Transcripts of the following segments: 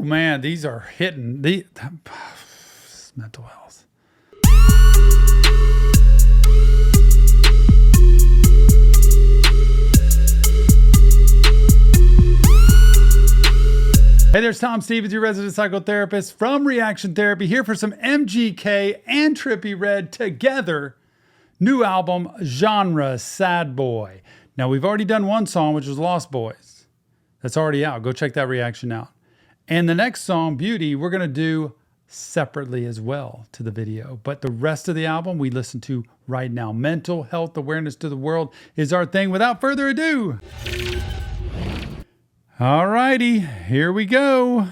Woo, man, these are hitting. Mental health. Hey, there's Tom Stevens, your resident psychotherapist from Reaction Therapy, here for some MGK and Trippie Redd together. New album, genre, Sad Boy. Now, we've already done one song, which was Lost Boys. That's already out. Go check that reaction out. And the next song, Beauty, we're going to do separately as well to the video. But the rest of the album we listen to right now. Mental health awareness to the world is our thing. Without further ado, all righty, here we go.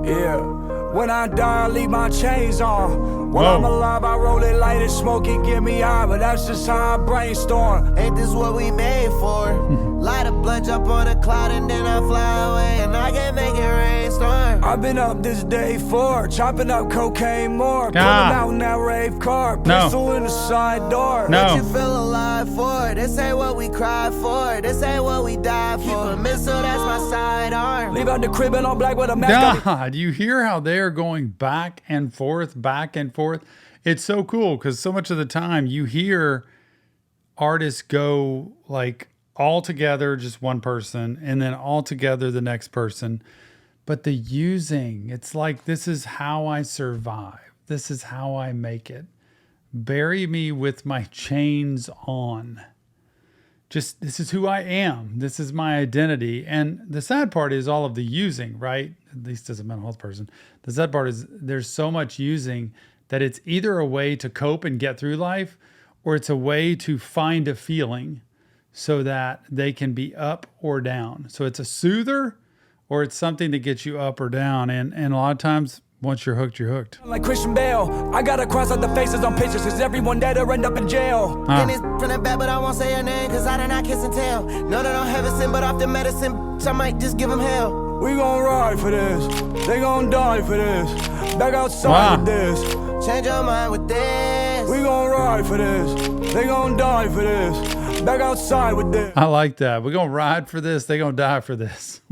Yeah, when I die, I leave my chains on. When I'm alive, I roll it, light it, smoke it, get me high, but that's just how I brainstorm. Ain't this what we made for? Light a blunt, jump on a cloud, and then I fly away, and I can make it rainstorm. I've been up this day for chopping up cocaine more, pulling out in that rave car, pistol in the side door. What you feel alive for? This ain't what we cried for. This ain't what we died for. Keep a missile, that's my sidearm. Leave out the crib and all black with a mask. God, you hear how they are going back and forth, back and forth. It's so cool because so much of the time you hear artists go like all together, just one person, and then all together the next person. But the using, it's like, this is how I survive. This is how I make it. Bury me with my chains on. Just, this is who I am. This is my identity. And the sad part is all of the using, right? At least as a mental health person. The sad part is there's so much using that it's either a way to cope and get through life, or it's a way to find a feeling so that they can be up or down. So it's a soother, or it's something that gets you up or down. And a lot of times, once you're hooked, you're hooked. Like Christian Bale, I gotta cross out the faces on pictures, cause everyone dead'll end up in jail. And it's from the back, but I won't say her name, cause I did not kiss and tell. No, they don't have a sin, but off the medicine, so I might just give them hell. We gon' ride for this, they gon' die for this. Back outside with this. Change your mind with this. We gon' ride for this, they gon' die for this. Back outside with this. I like that. We're gonna ride for this, they gonna die for this.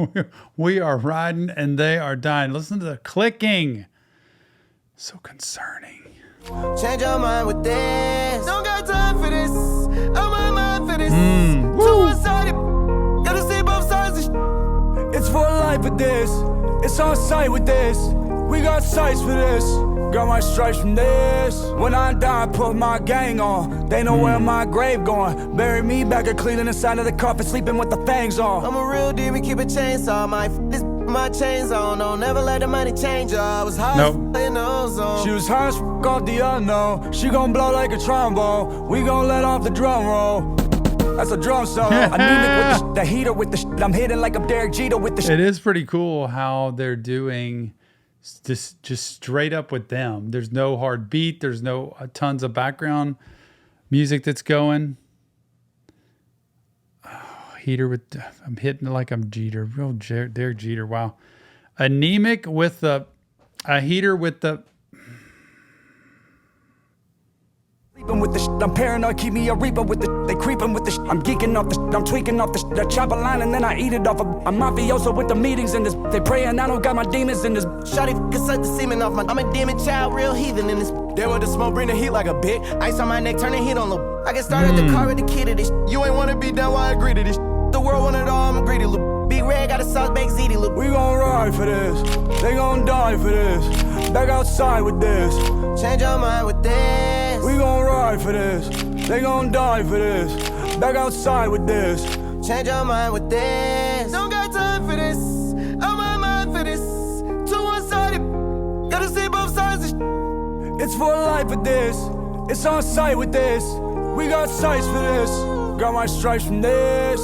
We are riding and they are dying. Listen to the clicking. So concerning. Change your mind with this. Don't got time for this. I'm on mind for this. Too one-sided. Gotta see both sides of It's for life with this. It's on sight with this. We got sights for this. Got my stripes from this. When I die, I put my gang on. They know where my grave going. Bury me back at Cleveland inside of the coffin, sleeping with the fangs on. I'm a real demon, keep a chainsaw. My chains on. Don't never let the money change her. I was high in the ozone. She was high as off the unknown. She gon' blow like a trombone. We gon' let off the drum roll. That's a drum solo. Anemic with the heater with the I'm hitting like I'm Derek Jeter with the It is pretty cool how they're doing just straight up with them. There's no hard beat. There's no tons of background music that's going. Oh, heater with, I'm hitting like I'm Jeter. Real Derek Jeter. Wow. Anemic with a heater with the. With the I'm paranoid, keep me a reaper with the they creeping with the I'm geeking off the I'm tweaking off the I chop a line and then I eat it off I'm mafioso with the meetings in this. They praying I don't got my demons in this. Shawty f***ing suck the semen off my I'm a demon child, real heathen in this. There with the smoke, bring the heat like a bit. Ice on my neck, turn the heat on low. I get started the car with the key to this. You ain't wanna be done, why I agree to this. The world want it all, I'm greedy look. Big Red got a sauce, baked ziti look. We gon' ride for this, they gon' die for this. Back outside with this. Change your mind with this. We gon' ride for this, they gon' die for this. Back outside with this. Change your mind with this. Don't got time for this. I'm on mind for this. Too one-sided. Gotta see both sides of It's for life with this. It's on sight with this. We got sights for this. Got my stripes from this.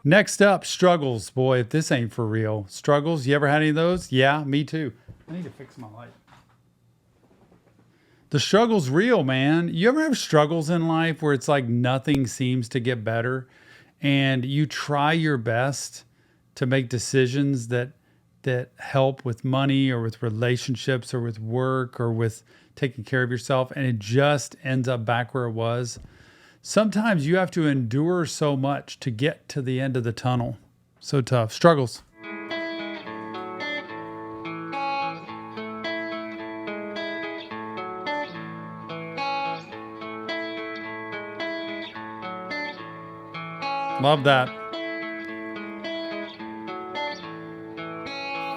Next up, struggles. Boy, if this ain't for real. Struggles, you ever had any of those? Yeah, me too. I need to fix my light. The struggle's real, man. You ever have struggles in life where it's like nothing seems to get better and you try your best to make decisions that help with money or with relationships or with work or with taking care of yourself, and it just ends up back where it was? Sometimes you have to endure so much to get to the end of the tunnel. So tough. Struggles. Love that.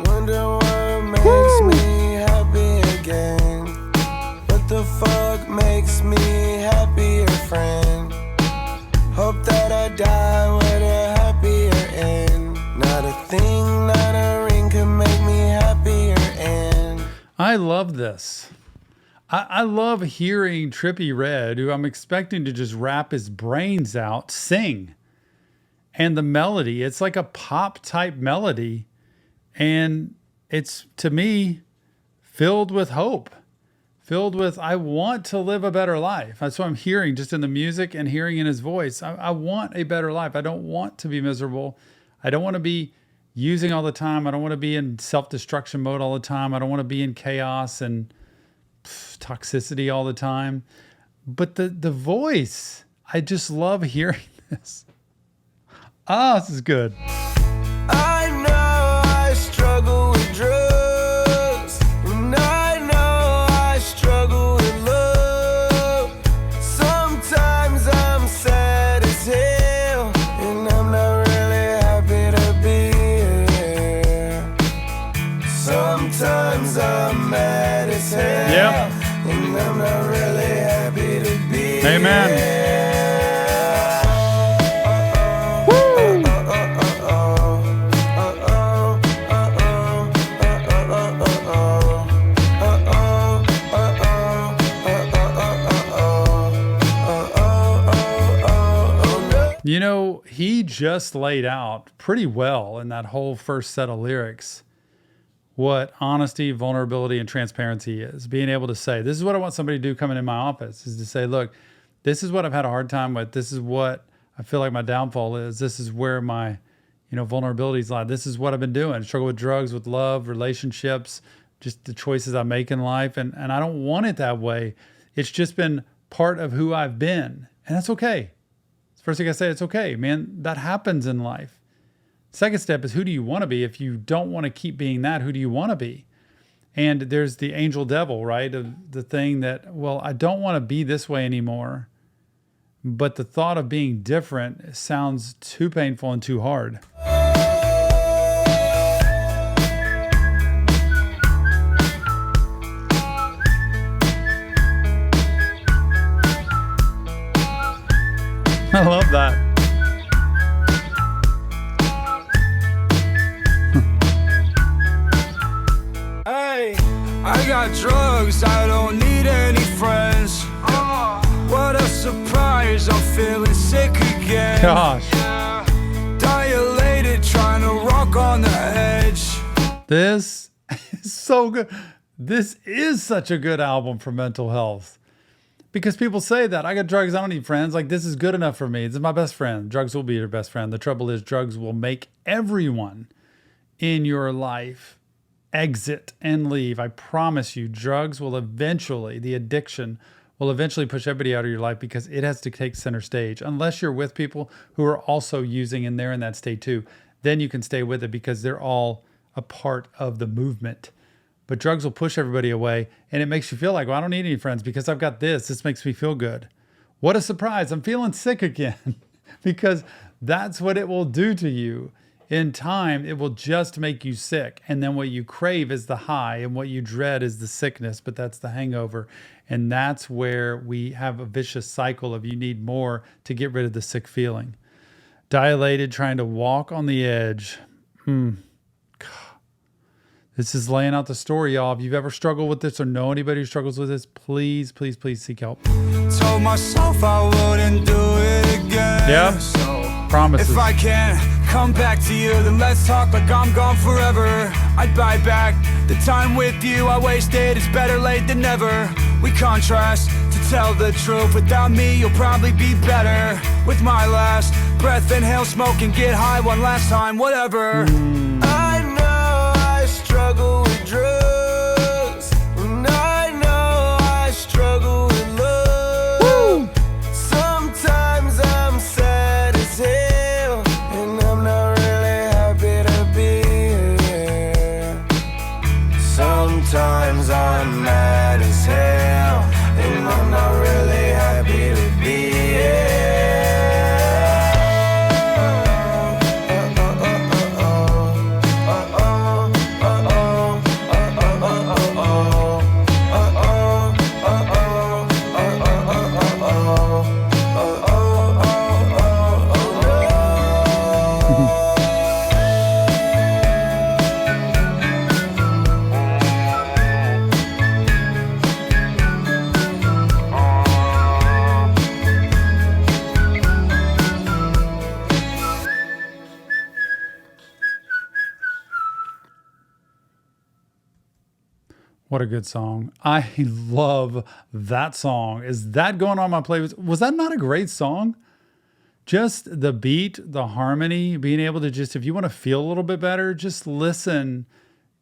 Wonder what makes me happy again. What the fuck makes me happier, friend? Hope that I die with a happier end. Not a thing, not a ring can make me happier end. I love this. I love hearing Trippie Redd, who I'm expecting to just rap his brains out, sing. And the melody, it's like a pop type melody. And it's, to me, filled with hope, filled with, I want to live a better life. That's what I'm hearing just in the music and hearing in his voice. I want a better life. I don't want to be miserable. I don't want to be using all the time. I don't want to be in self-destruction mode all the time. I don't want to be in chaos and toxicity all the time. But the voice, I just love hearing this. Ah, this is good. I know I struggle with drugs, and I know I struggle with love. Sometimes I'm sad as hell, and I'm not really happy to be here. Sometimes I'm mad as hell, Yep. and I'm not really happy to be Amen. here. You know, he just laid out pretty well in that whole first set of lyrics what honesty, vulnerability, and transparency is. Being able to say, this is what I want somebody to do coming in my office, is to say, look, this is what I've had a hard time with. This is what I feel like my downfall is. This is where my, vulnerabilities lie. This is what I've been doing. I struggle with drugs, with love, relationships, just the choices I make in life. And I don't want it that way. It's just been part of who I've been. And that's okay. First thing I say, it's okay, man. That happens in life. Second step is, who do you want to be? If you don't want to keep being that, who do you want to be? And there's the angel devil, right? Of the thing that, well, I don't want to be this way anymore. But the thought of being different sounds too painful and too hard. I love that. Hey, I got drugs, I don't need any friends. What a surprise, I'm feeling sick again. Gosh. Dilated, trying to rock on the edge. This is so good. This is such a good album for mental health. Because people say that, I got drugs, I don't need friends. Like, this is good enough for me. This is my best friend. Drugs will be your best friend. The trouble is, drugs will make everyone in your life exit and leave. I promise you, drugs will eventually, the addiction will eventually push everybody out of your life because it has to take center stage. Unless you're with people who are also using and they're in that state too, then you can stay with it because they're all a part of the movement. But drugs will push everybody away, and it makes you feel like, well, I don't need any friends because I've got this. This makes me feel good. What a surprise. I'm feeling sick again because that's what it will do to you. In time, it will just make you sick. And then what you crave is the high, and what you dread is the sickness, but that's the hangover. And that's where we have a vicious cycle of you need more to get rid of the sick feeling. Dilated, trying to walk on the edge. This is laying out the story, y'all. If you've ever struggled with this or know anybody who struggles with this, please, please, please seek help. Told myself I wouldn't do it again. Yep. So Promises. if I can't come back to you, then let's talk like I'm gone forever. I'd buy back the time with you I wasted. It's better late than never. We contrast. To tell the truth, without me you'll probably be better. With my last breath, inhale smoke and get high one last time, whatever. I know I struggle with drugs, and I know I struggle with love. Woo! Sometimes I'm sad as hell, and I'm not really happy to be here. Sometimes I'm mad as hell, and I'm not really happy to be here. What a good song. I love that song. Is that going on my playlist? Was that not a great song? Just the beat, the harmony, being able to just, if you want to feel a little bit better, just listen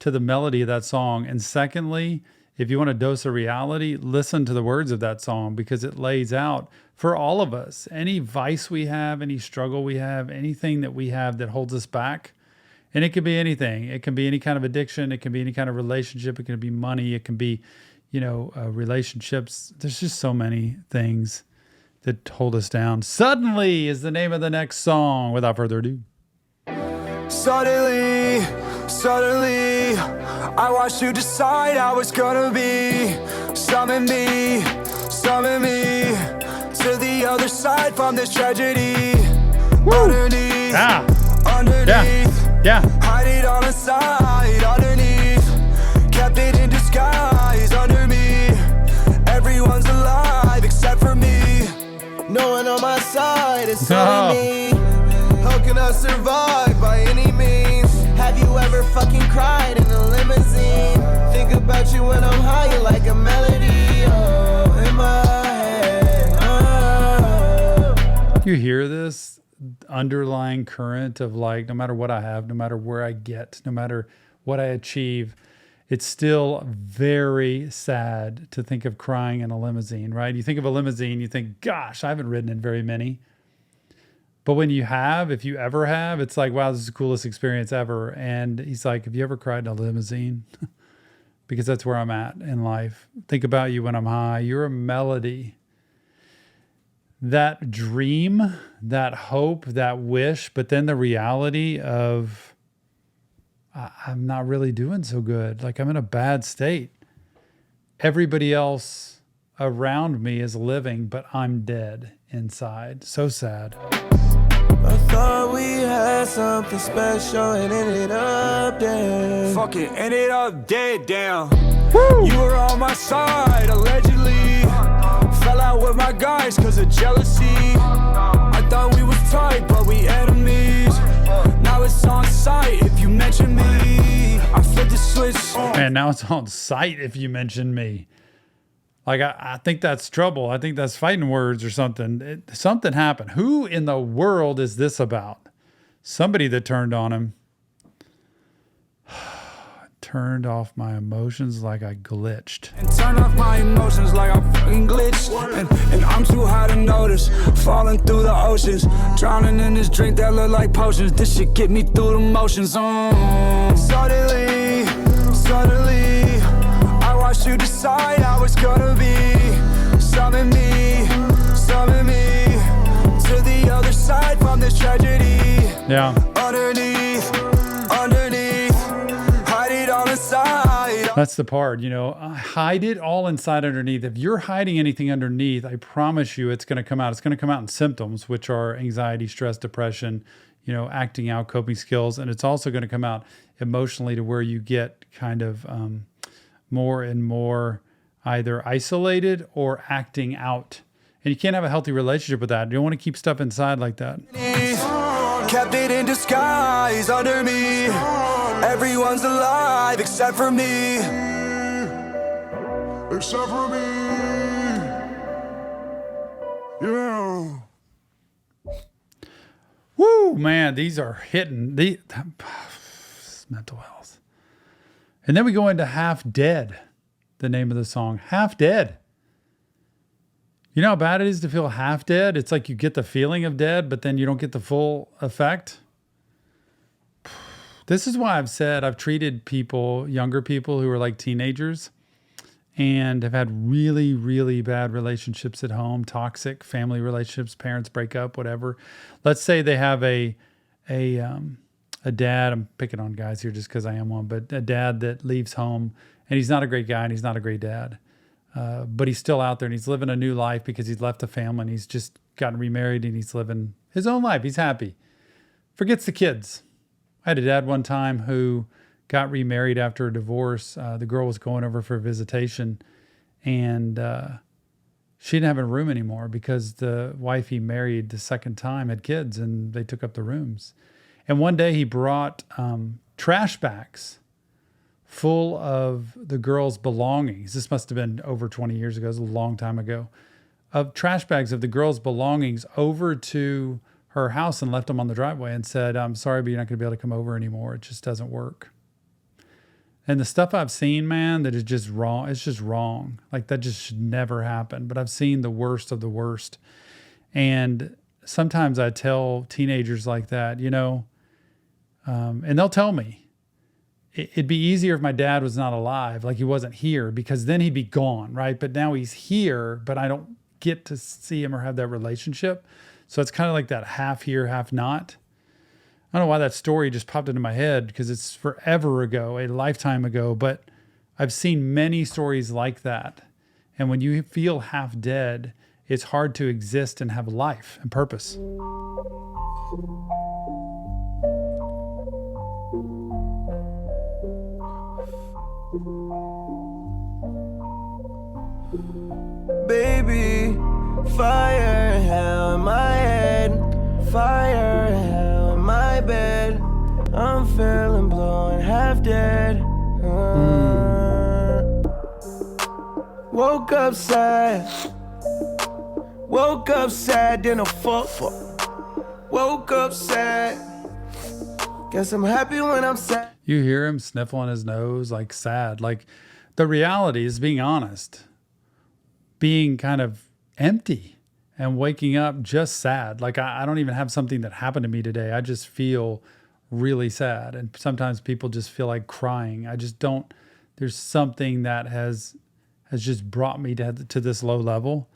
to the melody of that song. And secondly, if you want a dose of reality, listen to the words of that song, because it lays out for all of us any vice we have, any struggle we have, anything that we have that holds us back. And it could be anything. It can be any kind of addiction. It can be any kind of relationship. It can be money. It can be, relationships. There's just so many things that hold us down. Suddenly is the name of the next song. Without further ado. Suddenly, I watched you decide I was gonna be. Summon me to the other side from this tragedy. Woo. Underneath. Yeah. Hide it on the side, underneath. Kept it in disguise, under me. Everyone's alive except for me. No one on my side is telling me, how can I survive by any means? Have you ever fucking cried in a limousine? Think about you when I'm high, you're like a melody, oh, in my head, oh. You hear this underlying current of like, no matter what I have, no matter where I get, no matter what I achieve, it's still very sad to think of crying in a limousine, right? You think of a limousine, you think, gosh, I haven't ridden in very many. But when you have, if you ever have, it's like, wow, this is the coolest experience ever. And he's like, have you ever cried in a limousine? Because that's where I'm at in life. Think about you when I'm high. You're a melody. That dream, that hope, that wish, but then the reality of I'm not really doing so good. Like I'm in a bad state. Everybody else around me is living, but I'm dead inside. So sad. I thought we had something special and ended up dead. Fucking ended up dead, damn. Woo. You were on my side, allegedly. Fell out with my guys cause of jealousy. I thought we was tight, but we enemies. Now it's on sight if you mention me. I flipped the switch. And now it's on sight if you mention me. Like, I think that's trouble. I think that's fighting words or something. Something happened. Who in the world is this about? Somebody that turned on him. Turned off my emotions like I glitched. And turned off my emotions like I fucking glitched. And I'm too high to notice. Falling through the oceans. Drowning in this drink that look like potions. This shit get me through the motions. Suddenly, I watched you decide I was gonna be. Summon me to the other side from this tragedy. Yeah. Underneath, hide it on the side. That's the part, hide it all inside underneath. If you're hiding anything underneath, I promise you it's going to come out. It's going to come out in symptoms, which are anxiety, stress, depression, acting out, coping skills. And it's also going to come out emotionally to where you get kind of more and more either isolated or acting out. And you can't have a healthy relationship with that. You don't want to keep stuff inside like that. kept it in disguise under me. Everyone's alive except for me. Except for me. Yeah. Woo, man, these are hitting. Mental health. And then we go into Half Dead, the name of the song. Half Dead. You know how bad it is to feel half dead? It's like you get the feeling of dead, but then you don't get the full effect. This is why I've said I've treated people, younger people who are like teenagers and have had really, really bad relationships at home, toxic family relationships, parents break up, whatever. Let's say they have a dad, I'm picking on guys here just because I am one, but a dad that leaves home and he's not a great guy and he's not a great dad. But he's still out there and he's living a new life because he's left the family and he's just gotten remarried and he's living his own life. He's happy. Forgets the kids. I had a dad one time who got remarried after a divorce. The girl was going over for a visitation and she didn't have a room anymore because the wife he married the second time had kids and they took up the rooms. And one day he brought trash bags full of the girl's belongings. This must have been over 20 years ago. It was a long time ago. Of trash bags of the girl's belongings over to her house and left them on the driveway and said, I'm sorry, but you're not going to be able to come over anymore. It just doesn't work. And the stuff I've seen, man, that is just wrong. It's just wrong. Like that just should never happen. But I've seen the worst of the worst. And sometimes I tell teenagers like that, you know, and they'll tell me, it'd be easier if my dad was not alive, like he wasn't here, because then he'd be gone, right? But now he's here, but I don't get to see him or have that relationship. So it's kind of like that half here, half not. I don't know why that story just popped into my head because it's forever ago, a lifetime ago, but I've seen many stories like that. And when you feel half dead, it's hard to exist and have life and purpose. Baby, fire hell in my head, fire hell in my bed. I'm feeling blue and half dead. Woke up sad, then I fuck. Woke up sad. Guess I'm happy when I'm sad. You hear him sniffling his nose, like sad. Like the reality is being honest. Being kind of empty and waking up just sad. Like I don't even have something that happened to me today. I just feel really sad. And sometimes people just feel like crying. I just don't, there's something that has just brought me to this low level.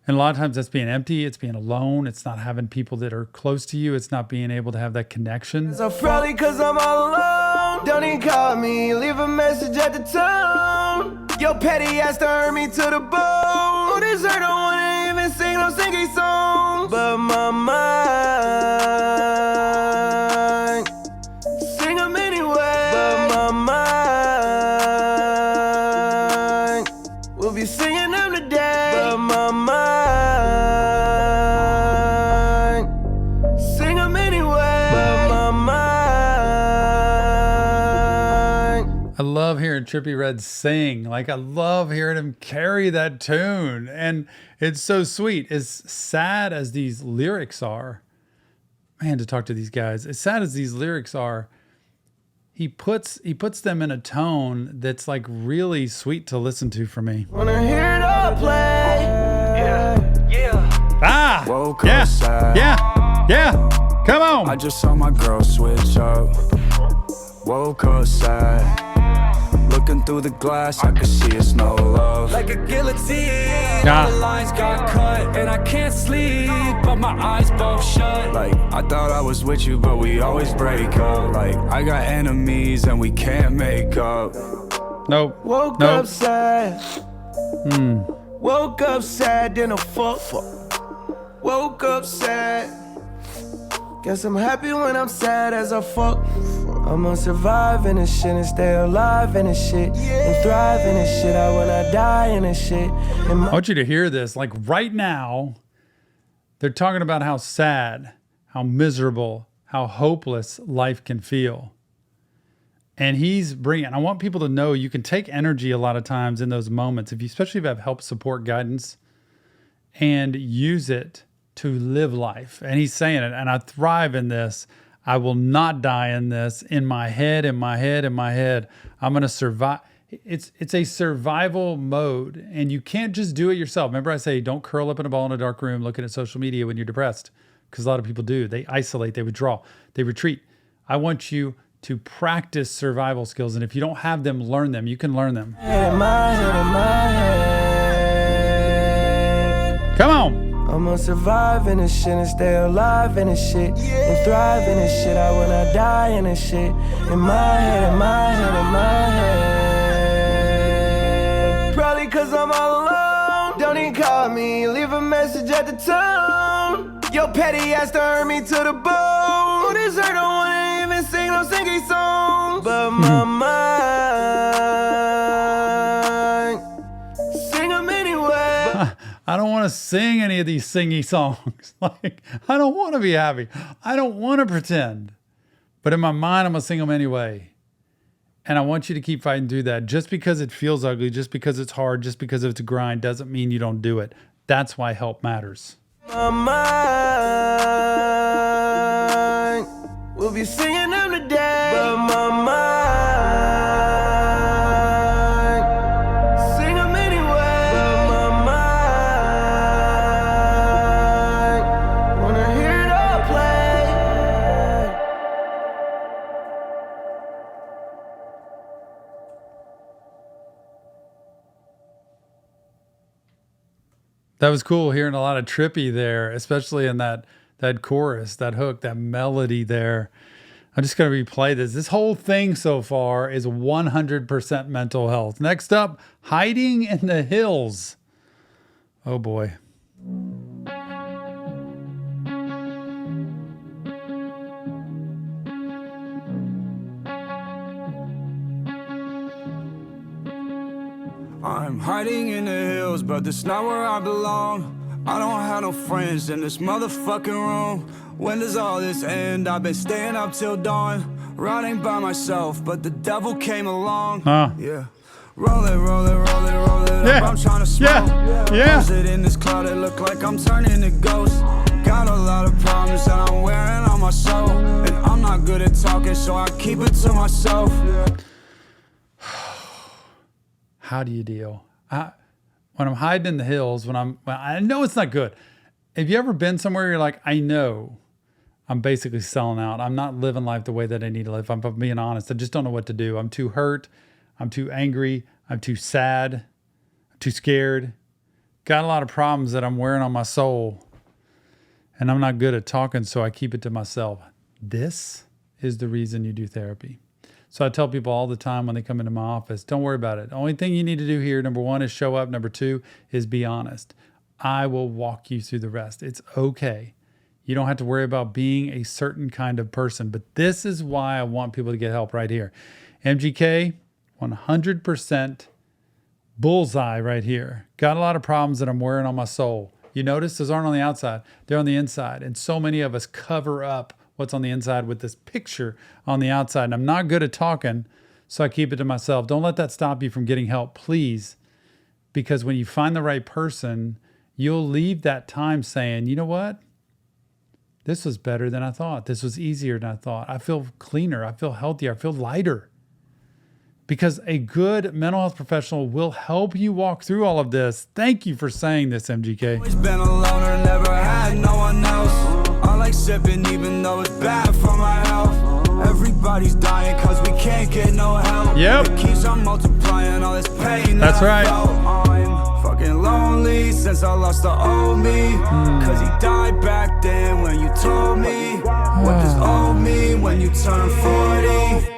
And a lot of times that's being empty. It's being alone. It's not having people that are close to you. It's not being able to have that connection. So probably cause I'm all alone. Don't even call me, leave a message at the tone. Your petty ass to hurt me to the bone. This hurt, don't wanna even sing no singing songs. But my mind, sing them anyway. But my mind, we'll be singing them today. But my mind, sing them anyway. But my mind. I love hearing Trippie Redd sing. Like I love hearing him carry that tune. And it's so sweet. As sad as these lyrics are, man, to talk to these guys, as sad as these lyrics are, he puts them in a tone that's like really sweet to listen to for me. Wanna hear it all play? Ah! Woke Yeah! up sad. Yeah! Come on! I just saw my girl switch up. Woke up sad. Looking through the glass, I can see it's no love. Like a guillotine, all the lines got cut, and I can't sleep, but my eyes both shut. Like, I thought I was with you, but we always break up. Like, I got enemies, and we can't make up. Nope. Woke up sad. Woke up sad, then I fuck. Woke up sad. Guess I'm happy when I'm sad as I fuck. I'ma survive in this shit and stay alive in this shit and thrive in this shit. I wanna die in this shit. I want you to hear this. Like right now, they're talking about how sad, how miserable, how hopeless life can feel. And he's bringing, I want people to know you can take energy a lot of times in those moments, especially if you have help, support, guidance, and use it to live life. And he's saying it, and I thrive in this. I will not die in this. In my head, I'm going to survive. It's a survival mode, and you can't just do it yourself. Remember I say, don't curl up in a ball in a dark room looking at social media when you're depressed, because a lot of people do. They isolate, they withdraw, they retreat. I want you to practice survival skills, and if you don't have them, learn them. You can learn them. In my head. Come on. I'ma survive in this shit and stay alive in this shit and thrive in this shit. I will not die in this shit. In my head, in my head, in my head. Probably cause I'm all alone. Don't even call me, leave a message at the tone. Your petty ass turned me to the bone. This hurt, don't wanna even sing no singing song. But my mind, sing them anyway. I don't want to sing any of these singy songs. Like, I don't want to be happy. I don't want to pretend. But in my mind, I'm going to sing them anyway. And I want you to keep fighting through that. Just because it feels ugly, just because it's hard, just because it's a grind, doesn't mean you don't do it. That's why help matters. My mind will be singing them today. But my mind, sing them anyway. But my mind, wanna hear it all play. That was cool hearing a lot of Trippie there, especially in that chorus, that hook, that melody there. I'm just going to replay this. This whole thing so far is 100% mental health. Next up, hiding in the hills. Oh boy. I'm hiding in the hills, but that's not where I belong. I don't have no friends in this motherfucking room. When does all this end? I've been staying up till dawn, riding by myself, but the devil came along. Yeah. Roll it, roll it, roll it, roll it up. I'm trying to smoke. Yeah. Sit in this cloud, it look like I'm turning to ghost. Got a lot of problems that I'm wearing on my soul, and I'm not good at talking, so I keep it to myself. How do you deal? When I'm hiding in the hills, when I know it's not good. Have you ever been somewhere you're like, I know I'm basically selling out. I'm not living life the way that I need to live. I'm being honest. I just don't know what to do. I'm too hurt. I'm too angry. I'm too sad. I'm too scared. Got a lot of problems that I'm wearing on my soul. And I'm not good at talking, so I keep it to myself. This is the reason you do therapy. So I tell people all the time when they come into my office, don't worry about it. The only thing you need to do here, number one, is show up. Number two is be honest. I will walk you through the rest. It's okay. You don't have to worry about being a certain kind of person. But this is why I want people to get help right here. MGK, 100% bullseye right here. Got a lot of problems that I'm wearing on my soul. You notice those aren't on the outside. They're on the inside. And so many of us cover up what's on the inside with this picture on the outside. And I'm not good at talking, so I keep it to myself. Don't let that stop you from getting help, please. Because when you find the right person, you'll leave that time saying, you know what? This was better than I thought. This was easier than I thought. I feel cleaner. I feel healthier. I feel lighter. Because a good mental health professional will help you walk through all of this. Thank you for saying this, MGK. Always been a loner, never had no one else. I like sipping even though it's bad for my health. Everybody's dying cause we can't get no help. Yep. It keeps on multiplying all this pain. That's right. I'm fucking lonely since I lost the old me. Cause he died back then when you told me. What does old mean when you turn 40?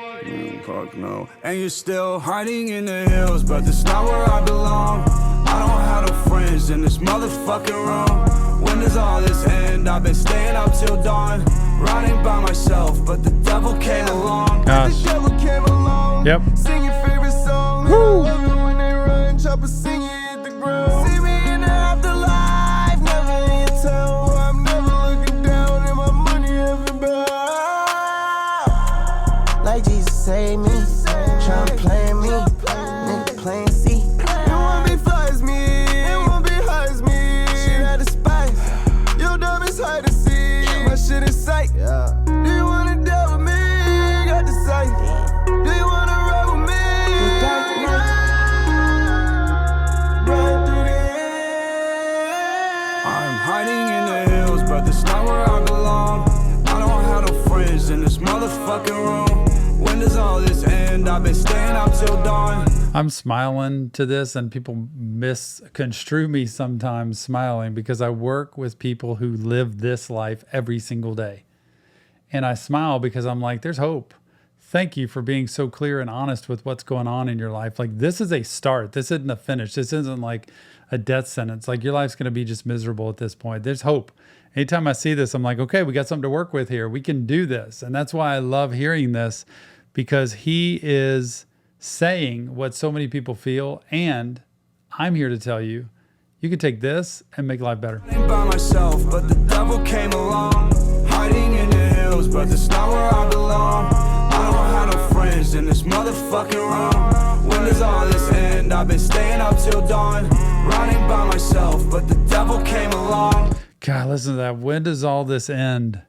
Fuck no. And you're still hiding in the hills, but that's not where I belong. I don't have no friends in this motherfucking room. When does all this end? I've been staying up till dawn, riding by myself, but the devil came along. Gosh. The devil came along. Yep. Sing your favorite song. Woo. Love it when they run, chopper sing it hit the ground. See me in the afterlife, never in your town. I'm never looking down, and my money like? Yeah. Do you wanna deal with me? Got to say. Do you wanna roll with me? Run through the air. I'm hiding in the hills, but that's not where I belong. I don't have no friends in this motherfucking room. When does all this end? I've been staying up till dawn. I'm smiling to this, and people misconstrue me sometimes smiling because I work with people who live this life every single day. And I smile because I'm like, there's hope. Thank you for being so clear and honest with what's going on in your life. Like, this is a start. This isn't a finish. This isn't like a death sentence. Like, your life's going to be just miserable at this point. There's hope. Anytime I see this, I'm like, okay, we got something to work with here. We can do this. And that's why I love hearing this, because he is saying what so many people feel. And I'm here to tell you, you can take this and make life better. By myself, but the devil came along. Hiding in the hills, but that's not where I belong. I don't have no friends in this motherfucking room. When does all this end? I've been staying up till dawn. Riding by myself, but the devil came along. God, listen to that. When does all this end?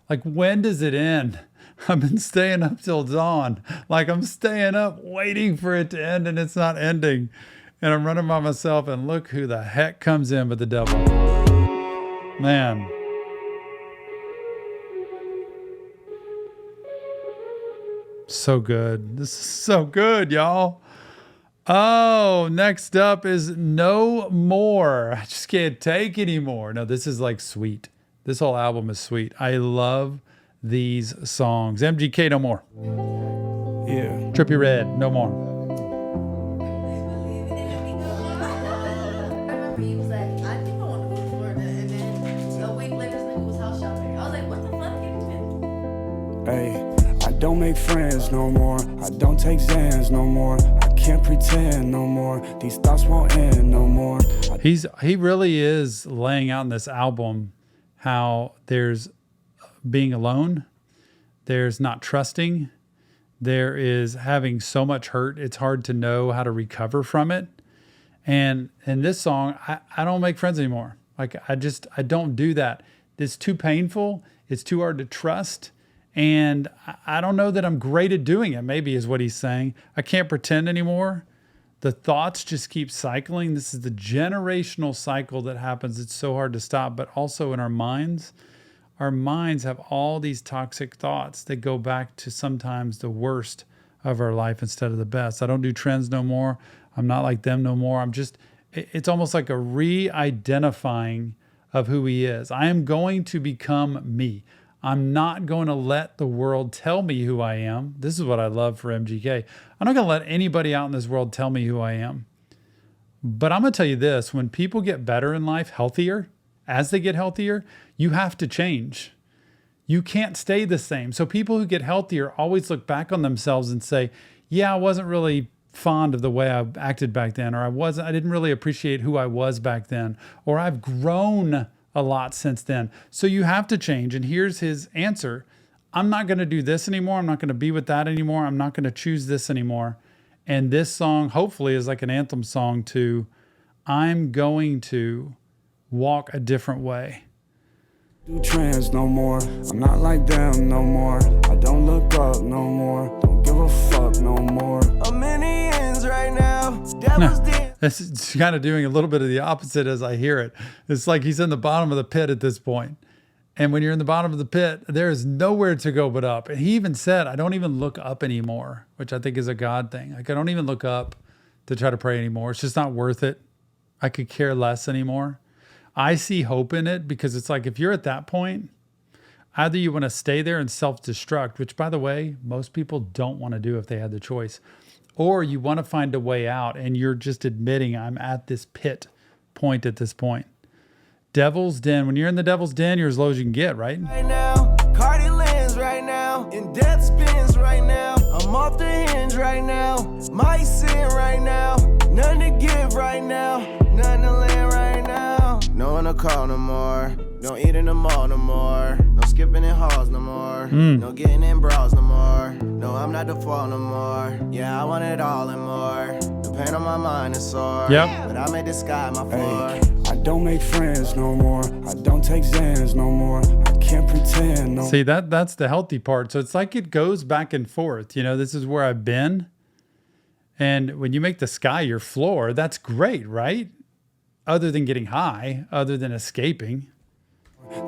Like, when does it end? I've been staying up till dawn. Like, I'm staying up waiting for it to end, and it's not ending. And I'm running by myself, and look who the heck comes in but the devil. Man. So good. This is so good, y'all. Oh, next up is No More. I just can't take anymore. No, this is like sweet. This whole album is sweet. I love these songs. MGK, No More. Yeah. Trippie Redd, No More. I remember he was like, I think I want to go to Florida, and then a week later, this nigga was house shopping. I was like, what the fuck are you doing? Hey, I don't make friends no more. I don't take Xans no more. I can't pretend no more. These thoughts won't end no more. He really is laying out in this album how there's being alone, there's not trusting, there is having so much hurt, it's hard to know how to recover from it. And in this song, I don't make friends anymore. Like, I don't do that. It's too painful. It's too hard to trust. And I don't know that I'm great at doing it, maybe is what he's saying. I can't pretend anymore. The thoughts just keep cycling. This is the generational cycle that happens. It's so hard to stop. But also in our minds have all these toxic thoughts that go back to sometimes the worst of our life instead of the best. I don't do trends no more. I'm not like them no more. It's almost like a re-identifying of who he is. I am going to become me. I'm not going to let the world tell me who I am. This is what I love for MGK. I'm not going to let anybody out in this world tell me who I am. But I'm going to tell you this, when people get better in life, healthier, as they get healthier, you have to change. You can't stay the same. So people who get healthier always look back on themselves and say, yeah, I wasn't really fond of the way I acted back then, or I didn't really appreciate who I was back then, or I've grown a lot since then. So you have to change. And here's his answer. I'm not going to do this anymore. I'm not going to be with that anymore. I'm not going to choose this anymore. And this song hopefully is like an anthem song to, I'm going to walk a different way. Do trends no more. I'm not like them no more. I don't look up no more. Don't give a fuck no more. I'm in the ends right now. Devil's den. It's kind of doing a little bit of the opposite as I hear it. It's like he's in the bottom of the pit at this point. And when you're in the bottom of the pit, there is nowhere to go but up. And he even said, I don't even look up anymore, which I think is a God thing. Like, I don't even look up to try to pray anymore. It's just not worth it. I could care less anymore. I see hope in it because it's like, if you're at that point, either you want to stay there and self-destruct, which, by the way, most people don't want to do if they had the choice, or you want to find a way out and you're just admitting I'm at this pit point at this point. Devil's Den. When you're in the devil's den, you're as low as you can get, right? Right now, Cardi lands right now, in death spins right now. I'm off the hinge right now, my sin right now, none to give right now, none to land right now. No one to call no more, don't eat in the mall no more, no skipping in halls no more, no getting in bras no more, no I'm not the fault no more, yeah I want it all and more, the pain on my mind is sore, Yep. but I made the sky my floor. Hey, I don't make friends no more. I don't take Xans no more. I can't pretend pretend. No. See, that's the healthy part. So it's like it goes back and forth. You know, this is where I've been. And when you make the sky your floor, that's great, right? Other than getting high, other than escaping.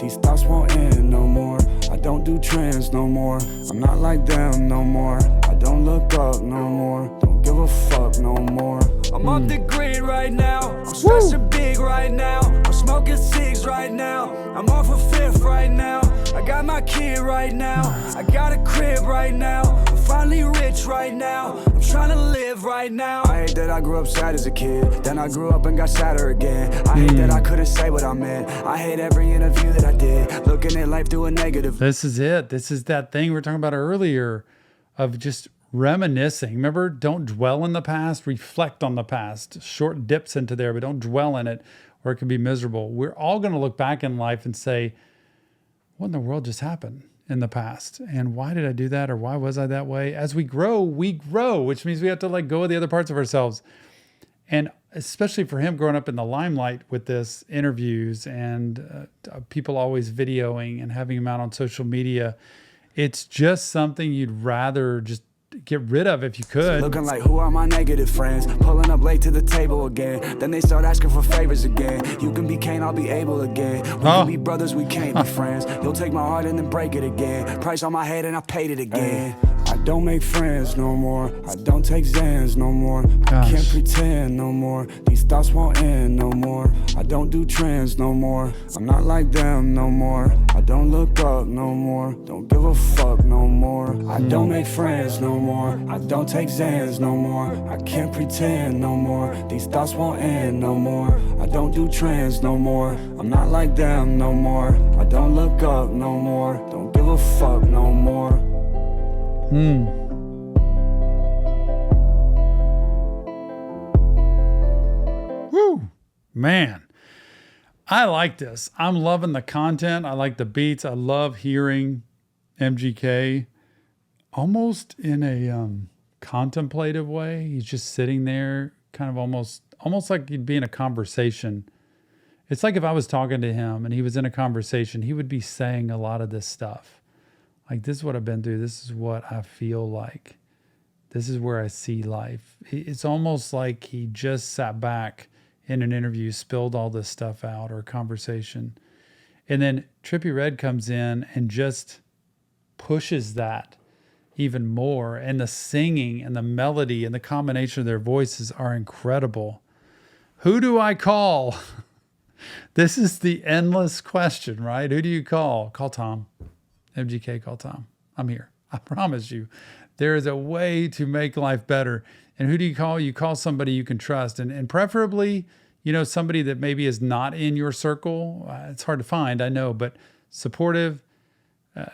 These thoughts won't end no more. I don't do trends no more. I'm not like them no more. I don't look up no more. Don't give a fuck no more. I'm off the grid right now. I'm stressing big right now. I'm smoking cigs right now. I'm off a fifth right now. I got my kid right now. I got a crib right now. I'm finally rich right now. I'm trying to live right now. I hate that I grew up sad as a kid. Then I grew up and got sadder again. I hate that I couldn't say what I meant. I hate every interview that I did. Looking at life through a negative. This is it. This is that thing we were talking about earlier of just reminiscing. Remember, don't dwell in the past, reflect on the past. Short dips into there, but don't dwell in it or it can be miserable. We're all going to look back in life and say, what in the world just happened in the past? And why did I do that? Or why was I that way? As we grow, which means we have to let go of the other parts of ourselves. And especially for him growing up in the limelight with this interviews and people always videoing and having him out on social media, it's just something you'd rather just get rid of if you could. Looking like, who are my negative friends? Pulling up late to the table again. Then they start asking for favors again. You can be Cain, I'll be Abel again. We can be brothers, we can't be friends. You'll take my heart and then break it again. Price on my head and I paid it again. I don't make friends no more. I don't take Xans no more. I can't pretend no more. These thoughts won't end no more. I don't do trends no more. I'm not like them no more. I don't look up no more. Don't give a fuck no more. I don't make friends no more. I don't take Xans no more. I can't pretend no more. These thoughts won't end no more. I don't do trends no more. I'm not like them no more. I don't look up no more. Don't give a fuck no more. Woo, man. I like this. I'm loving the content. I like the beats. I love hearing MGK almost in a contemplative way. He's just sitting there kind of almost like he'd be in a conversation. It's like if I was talking to him and he was in a conversation, he would be saying a lot of this stuff. Like, this is what I've been through. This is what I feel like. This is where I see life. It's almost like he just sat back in an interview, spilled all this stuff out or a conversation. And then Trippie Redd comes in and just pushes that even more. And the singing and the melody and the combination of their voices are incredible. Who do I call? This is the endless question, right? Who do you call? Call Tom. MGK, call Tom. I'm here. I promise you. There is a way to make life better. And who do you call? You call somebody you can trust. And preferably, you know, somebody that maybe is not in your circle. It's hard to find, I know, but supportive,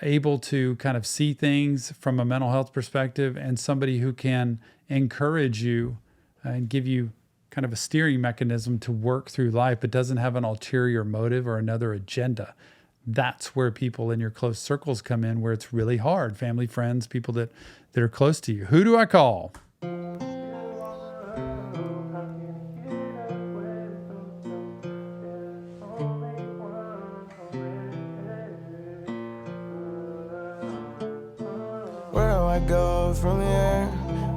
able to kind of see things from a mental health perspective, and somebody who can encourage you and give you kind of a steering mechanism to work through life, but doesn't have an ulterior motive or another agenda. That's where people in your close circles come in, where it's really hard. Family, friends, people that are close to you. Who do I call? Where do I go from here?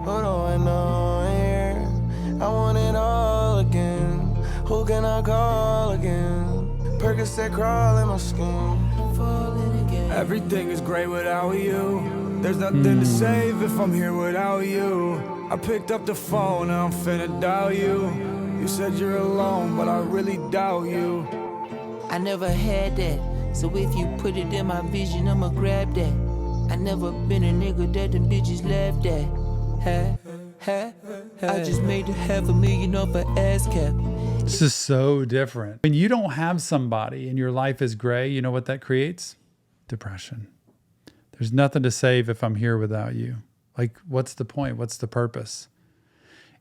Who do I know here? I want it all again. Who can I call again? Percocet crawl in my skin. Everything is great without you. There's nothing to save if I'm here without you. I picked up the phone and I'm finna dial you. You said you're alone, but I really doubt you. I never had that, so if you put it in my vision, I'ma grab that. I never been a nigga that them bitches laughed at. I just made $500,000 off an ass cap. This is so different. When you don't have somebody and your life is gray, you know what that creates? Depression. There's nothing to save if I'm here without you. Like, what's the point? What's the purpose?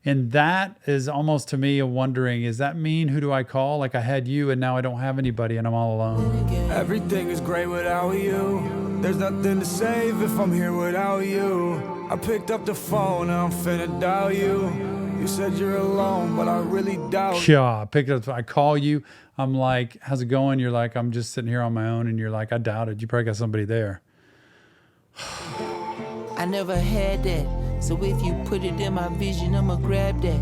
And that is almost to me a wondering, is that mean who do I call? Like, I had you and now I don't have anybody and I'm all alone. Everything is great without you. There's nothing to save if I'm here without you. I picked up the phone and I'm finna dial you. You You said you're alone, but I really doubt. Yeah, I pick it up. I call you. I'm like, how's it going? You're like, I'm just sitting here on my own. And you're like, I doubt it. You probably got somebody there. I never had that, so if you put it in my vision, I'ma grab that.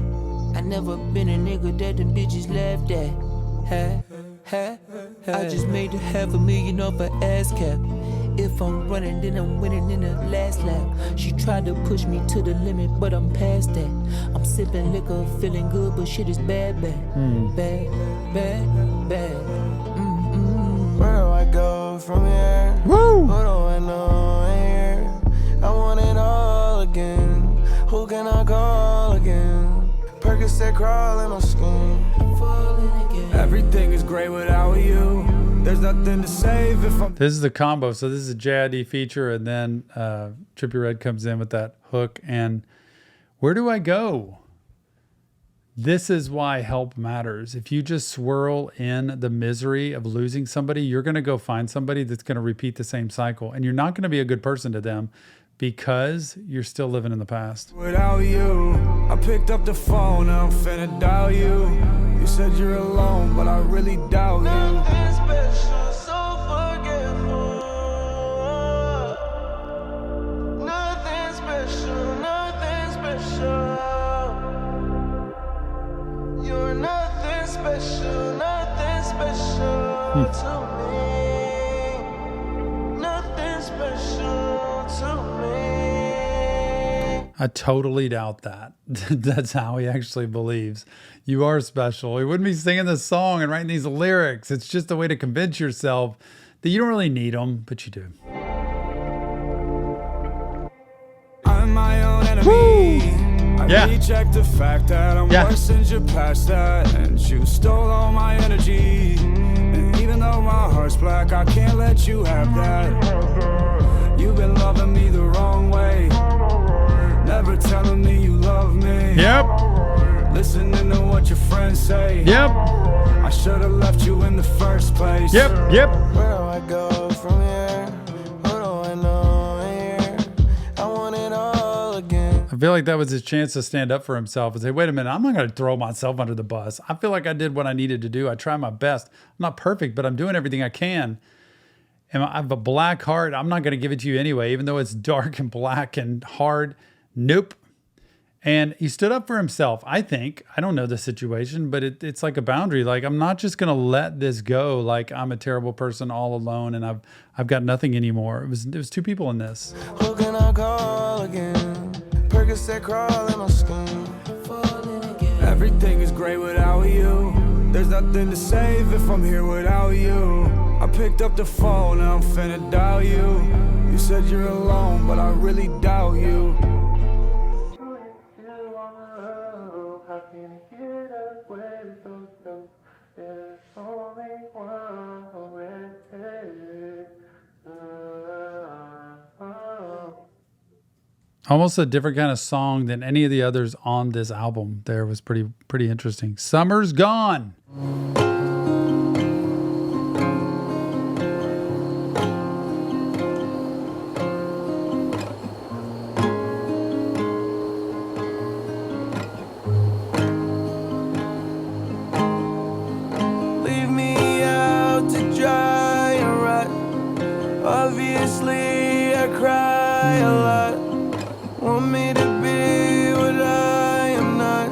I never been a nigga that them bitches laughed at. I just made $500,000 off an ass cap. If I'm running, then I'm winning in the last lap. She tried to push me to the limit, but I'm past that. I'm sipping liquor, feeling good, but shit is bad. Bad. Where do I go from here? Woo! Who do I know here? I want it all again. Who can I call again? Percocet crawl in my skin. Falling again. Everything is great without you. There's nothing to save if I'm. This is the combo. So this is a JID feature, and then Trippie Redd comes in with that hook. And where do I go? This is why help matters. If you just swirl in the misery of losing somebody, you're going to go find somebody that's going to repeat the same cycle. And you're not going to be a good person to them because you're still living in the past. Without you, I picked up the phone, I'm finna dial you. You said you're alone, but I really doubt you. Nothing special, so forgetful. Nothing special, nothing special. You're nothing special to me. Nothing special to me. I totally doubt that. That's how he actually believes. You are special. He wouldn't be singing this song and writing these lyrics. It's just a way to convince yourself that you don't really need them, but you do. I'm my own enemy. I Yeah. reject the fact that I'm Yeah. worse since you're past that. And you stole all my energy. And even though my heart's black, I can't let you have that. You've been loving me the wrong way. Never telling me you love me. Yep. Listening to what your friends say. Yep. I should have left you in the first place. Yep. Yep. Where do I go from here? Who do I know here? I want it all again. I feel like that was his chance to stand up for himself and say, wait a minute, I'm not going to throw myself under the bus. I feel like I did what I needed to do. I tried my best. I'm not perfect, but I'm doing everything I can. And I have a black heart. I'm not going to give it to you anyway, even though it's dark and black and hard. Nope. And he stood up for himself, I think. I don't know the situation, but it's like a boundary. Like, I'm not just going to let this go like I'm a terrible person all alone and I've got nothing anymore. It was two people in this. Who can I call again? Percocet crawl in my skin. Falling again. Everything is great without you. There's nothing to save if I'm here without you. I picked up the phone, I'm finna dial you. You said you're alone, but I really doubt you. Almost a different kind of song than any of the others on this album. There was pretty interesting. Summer's Gone. Leave me out to dry and rot. Obviously, I cry a lot. Want me to be what I am not.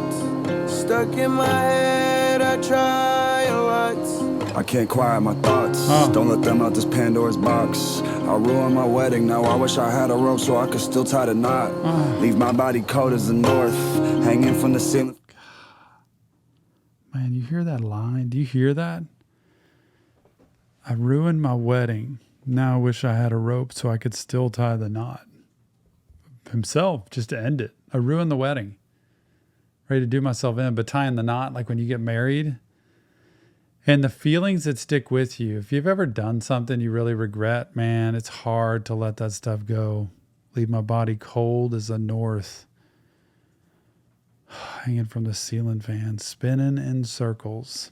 Stuck in my head, I try a lot. I can't quiet my thoughts. Don't let them out this Pandora's box. I ruined my wedding, now I wish I had a rope so I could still tie the knot. Leave my body cold as the north, hanging from the ceiling. Man, you hear that line? Do you hear that? I ruined my wedding. Now I wish I had a rope so I could still tie the knot. Himself, just to end it. I ruined the wedding. Ready to do myself in, but tying the knot like when you get married. And the feelings that stick with you. If you've ever done something you really regret, man, it's hard to let that stuff go. Leave my body cold as the north. Hanging from the ceiling fan, spinning in circles.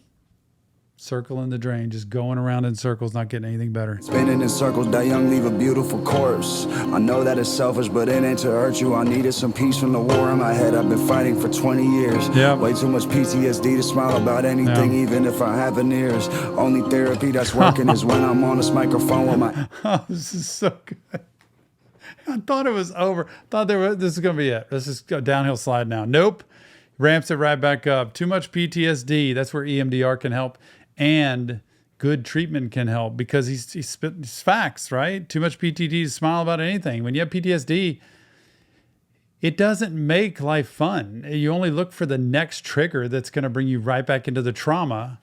Circle in the drain, just going around in circles, not getting anything better. Spinning in circles, that young leave a beautiful corpse. I know that it's selfish, but it ain't to hurt you. I needed some peace from the war in my head. I've been fighting for 20 years. Yep. Way too much PTSD to smile about anything, even if I have veneers. Only therapy that's working is when I'm on this microphone with my... Oh, this is so good. I thought it was over. This is going to be it. Let's just go downhill slide now. Nope. Ramps it right back up. Too much PTSD. That's where EMDR can help. And good treatment can help because he's spitting facts, right? Too much PTSD to smile about anything. When you have PTSD, it doesn't make life fun. You only look for the next trigger that's going to bring you right back into the trauma.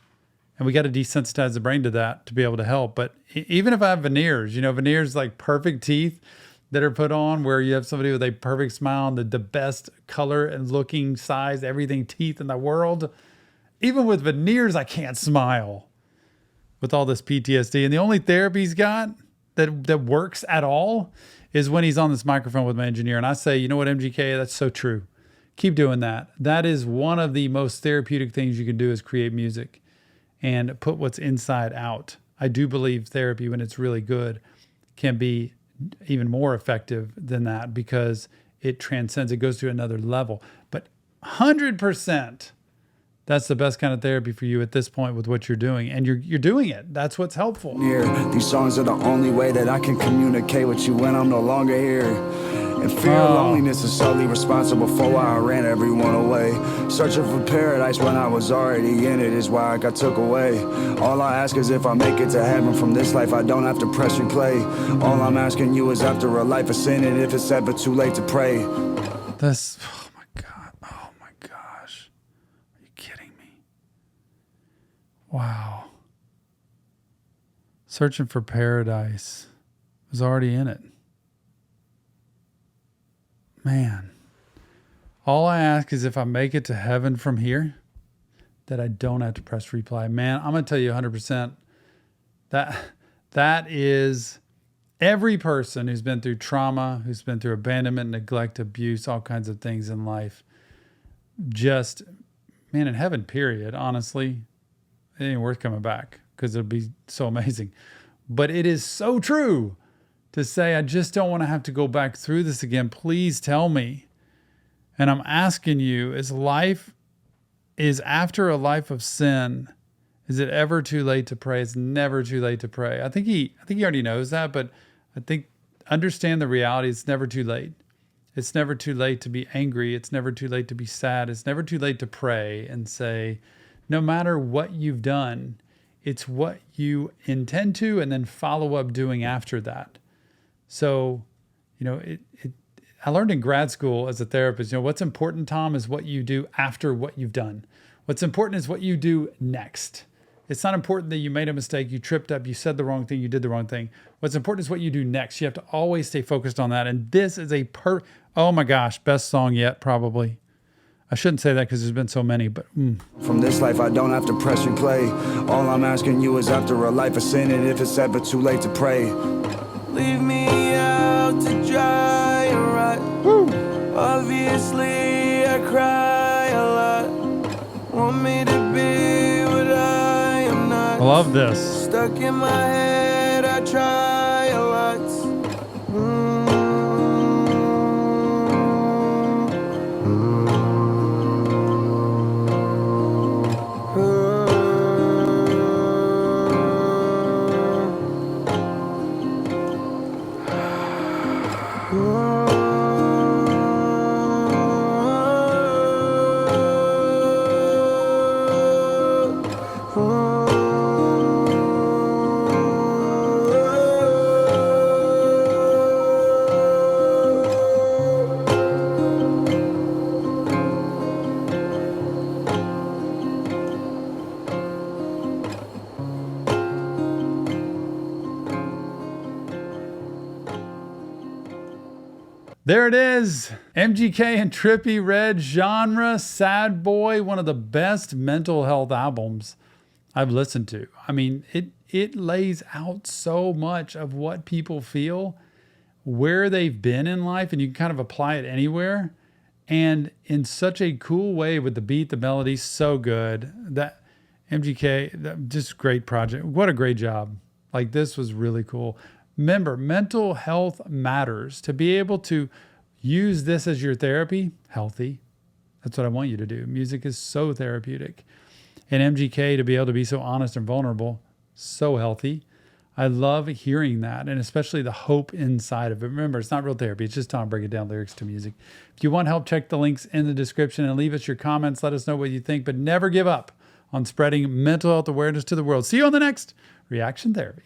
And we got to desensitize the brain to that to be able to help. But even if I have veneers, veneers like perfect teeth that are put on where you have somebody with a perfect smile and the best color and looking size, everything teeth in the world. Even with veneers, I can't smile with all this PTSD. And the only therapy he's got that works at all is when he's on this microphone with my engineer. And I say, you know what, MGK, that's so true. Keep doing that. That is one of the most therapeutic things you can do is create music and put what's inside out. I do believe therapy, when it's really good, can be even more effective than that because it transcends, it goes to another level. But 100%, that's the best kind of therapy for you at this point with what you're doing. And you're doing it. That's what's helpful. These songs are the only way that I can communicate with you when I'm no longer here. And fear of loneliness is solely responsible for why I ran everyone away. Searching for paradise when I was already in it is why I got took away. All I ask is if I make it to heaven from this life, I don't have to press replay. All I'm asking you is after a life of sin, and if it's ever too late to pray. That's, oh my God. Oh my gosh. Are you kidding me? Wow. Searching for paradise was already in it. Man, all I ask is if I make it to heaven from here, that I don't have to press replay. Man, I'm going to tell you 100% that is every person who's been through trauma, who's been through abandonment, neglect, abuse, all kinds of things in life. Just, man, in heaven, period, honestly, it ain't worth coming back because it'll be so amazing. But it is so true to say, I just don't want to have to go back through this again. Please tell me. And I'm asking you, is after a life of sin, is it ever too late to pray? It's never too late to pray. I think he already knows that, but I think understand the reality. It's never too late. It's never too late to be angry. It's never too late to be sad. It's never too late to pray and say, no matter what you've done, it's what you intend to and then follow up doing after that. So, I learned in grad school as a therapist, what's important, Tom, is what you do after what you've done. What's important is what you do next. It's not important that you made a mistake, you tripped up, you said the wrong thing, you did the wrong thing. What's important is what you do next. You have to always stay focused on that. And this is oh my gosh, best song yet, probably. I shouldn't say that because there's been so many, but From this life, I don't have to press replay. All I'm asking you is after a life of sin, and if it's ever too late to pray. Leave me out to dry and rot. Obviously, I cry a lot. Want me to be what I am not. I love this. Stuck in my head, I try a lot. There it is. MGK and Trippie Redd, genre, sad boy, one of the best mental health albums I've listened to. I mean, it lays out so much of what people feel, where they've been in life, and you can kind of apply it anywhere. And in such a cool way with the beat, the melody, so good. That MGK, just great project. What a great job. Like, this was really cool. Remember, mental health matters. To be able to use this as your therapy, healthy. That's what I want you to do. Music is so therapeutic. And MGK, to be able to be so honest and vulnerable, so healthy. I love hearing that, and especially the hope inside of it. Remember, it's not real therapy. It's just time breaking down lyrics to music. If you want help, check the links in the description and leave us your comments. Let us know what you think, but never give up on spreading mental health awareness to the world. See you on the next Reaction Therapy.